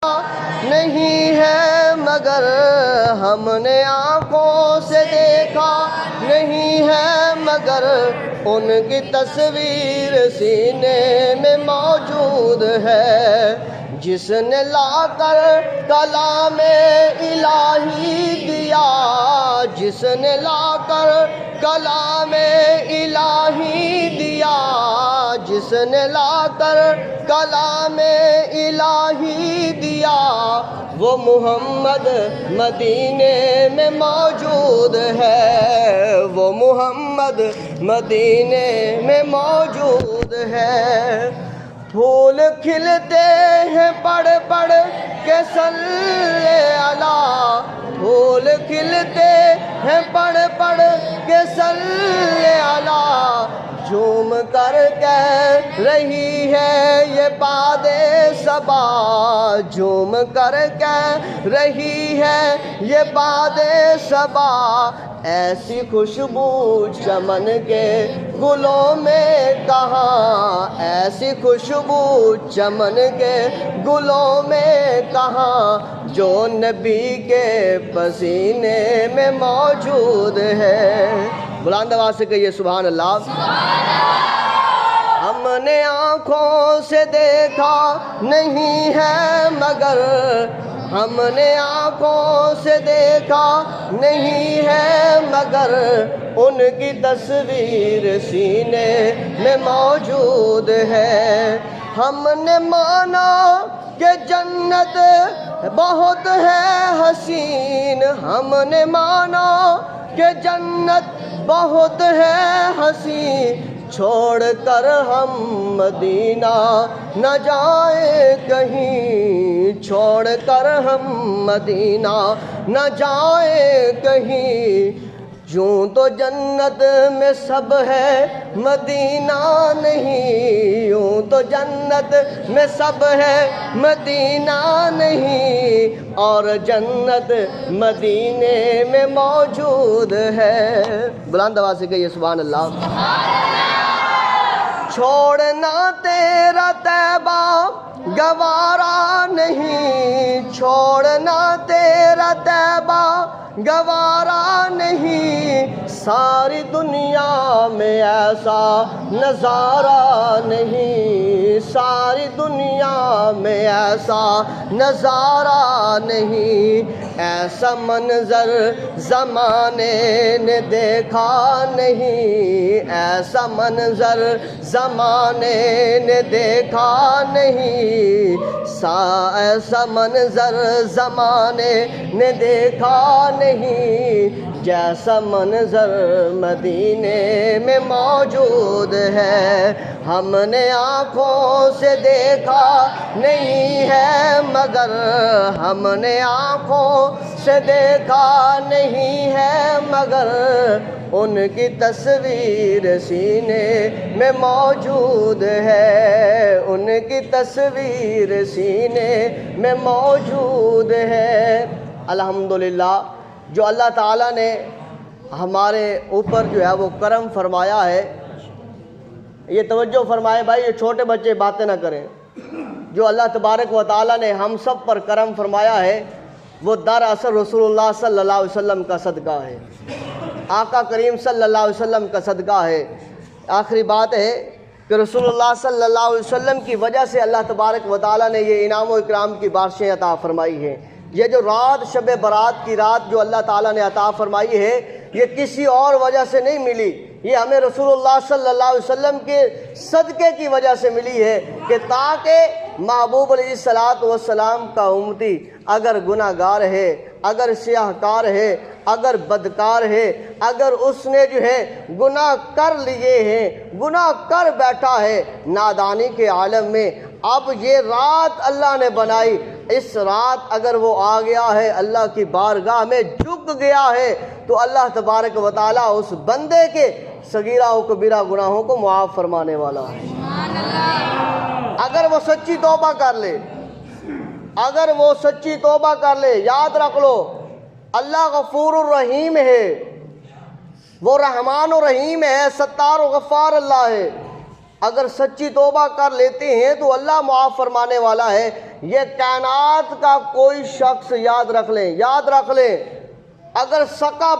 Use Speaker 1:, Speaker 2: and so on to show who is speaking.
Speaker 1: نہیں ہے مگر ہم نے آنکھوں سے دیکھا نہیں ہے مگر ان کی تصویر سینے میں موجود ہے، جس نے لا کر کلام الہی دیا، جس نے لا کر کلام الہی دیا، جس نے لا کر کلام الہی دیا، وہ محمد مدینے میں موجود ہے، وہ محمد مدینے میں موجود ہے۔ پھول کھلتے ہیں پڑھ پڑھ کے صلی علی، پھول کھلتے ہیں پڑھ پڑھ کے صلی علی، جھوم کر کہہ رہی ہے یہ باد صبا، جھوم کر کہہ رہی ہے یہ باد صبا، ایسی خوشبو چمن کے گلوں میں کہاں، ایسی خوشبو چمن کے گلوں میں کہاں، جو نبی کے پسینے میں موجود ہے۔ بلند آواز سے کہیے سبحان اللہ۔ ہم نے آنکھوں سے دیکھا نہیں ہے مگر، ہم نے آنکھوں سے دیکھا نہیں ہے مگر ان کی تصویر سینے میں موجود ہے۔ ہم نے مانا کہ جنت بہت ہے حسین، ہم نے مانا کہ جنت بہت ہے حسین، چھوڑ کر ہم مدینہ نہ جائیں کہیں، چھوڑ کر ہم مدینہ نہ جائیں کہیں، یوں تو جنت میں سب ہے مدینہ نہیں، یوں تو جنت میں سب ہے مدینہ نہیں، اور جنت مدینے میں موجود ہے۔ بلند آواز سے کہیے سبحان اللہ۔ چھوڑنا تیرا طیبہ گوارا نہیں، چھوڑنا تیرا طیبہ گوارا نہیں، ساری دنیا میں ایسا نظارہ نہیں، ساری دنیا میں ایسا نظارہ نہیں، ایسا منظر زمانے نے دیکھا نہیں، ایسا منظر زمانے نے دیکھا نہیں، ایسا منظر زمانے نے دیکھا نہیں، جیسا منظر مدینے میں موجود ہے۔ ہم نے آنکھوں سے دیکھا نہیں ہے مگر، ہم نے آنکھوں سے دیکھا نہیں ہے مگر ان کی تصویر سینے میں موجود ہے، ان کی تصویر سینے میں موجود ہے۔ الحمدللہ جو اللہ تعالیٰ نے ہمارے اوپر جو ہے وہ کرم فرمایا ہے، یہ توجہ فرمائے بھائی، یہ چھوٹے بچے باتیں نہ کریں، جو اللہ تبارک و تعالیٰ نے ہم سب پر کرم فرمایا ہے وہ دراصل رسول اللہ صلی اللہ علیہ وسلم کا صدقہ ہے، آقا کریم صلی اللہ علیہ وسلم کا صدقہ ہے۔ آخری بات ہے کہ رسول اللہ صلی اللہ علیہ وسلم کی وجہ سے اللہ تبارک و تعالیٰ نے یہ انعام و اکرام کی بارشیں عطا فرمائی ہیں۔ یہ جو رات شب برات کی رات جو اللہ تعالیٰ نے عطا فرمائی ہے، یہ کسی اور وجہ سے نہیں ملی، یہ ہمیں رسول اللہ صلی اللہ علیہ وسلم کے صدقے کی وجہ سے ملی ہے، کہ تاکہ محبوب علیہ السلام کا امتی اگر گناہ گار ہے، اگر سیاہ کار ہے، اگر بدکار ہے، اگر اس نے جو ہے گناہ کر لیے ہیں، گناہ کر بیٹھا ہے نادانی کے عالم میں، اب یہ رات اللہ نے بنائی، اس رات اگر وہ آ گیا ہے اللہ کی بارگاہ میں جھک گیا ہے تو اللہ تبارک و تعالیٰ اس بندے کے صغیرہ و کبیرہ گناہوں کو معاف فرمانے والا ہے۔ اگر وہ سچی توبہ کر لے، اگر وہ سچی توبہ کر لے، یاد رکھ لو اللہ غفور الرحیم ہے، وہ رحمان و رحیم ہے، ستار و غفار اللہ ہے۔ اگر سچی توبہ کر لیتے ہیں تو اللہ معاف فرمانے والا ہے۔ یہ کائنات کا کوئی شخص یاد رکھ لیں، اگر سکا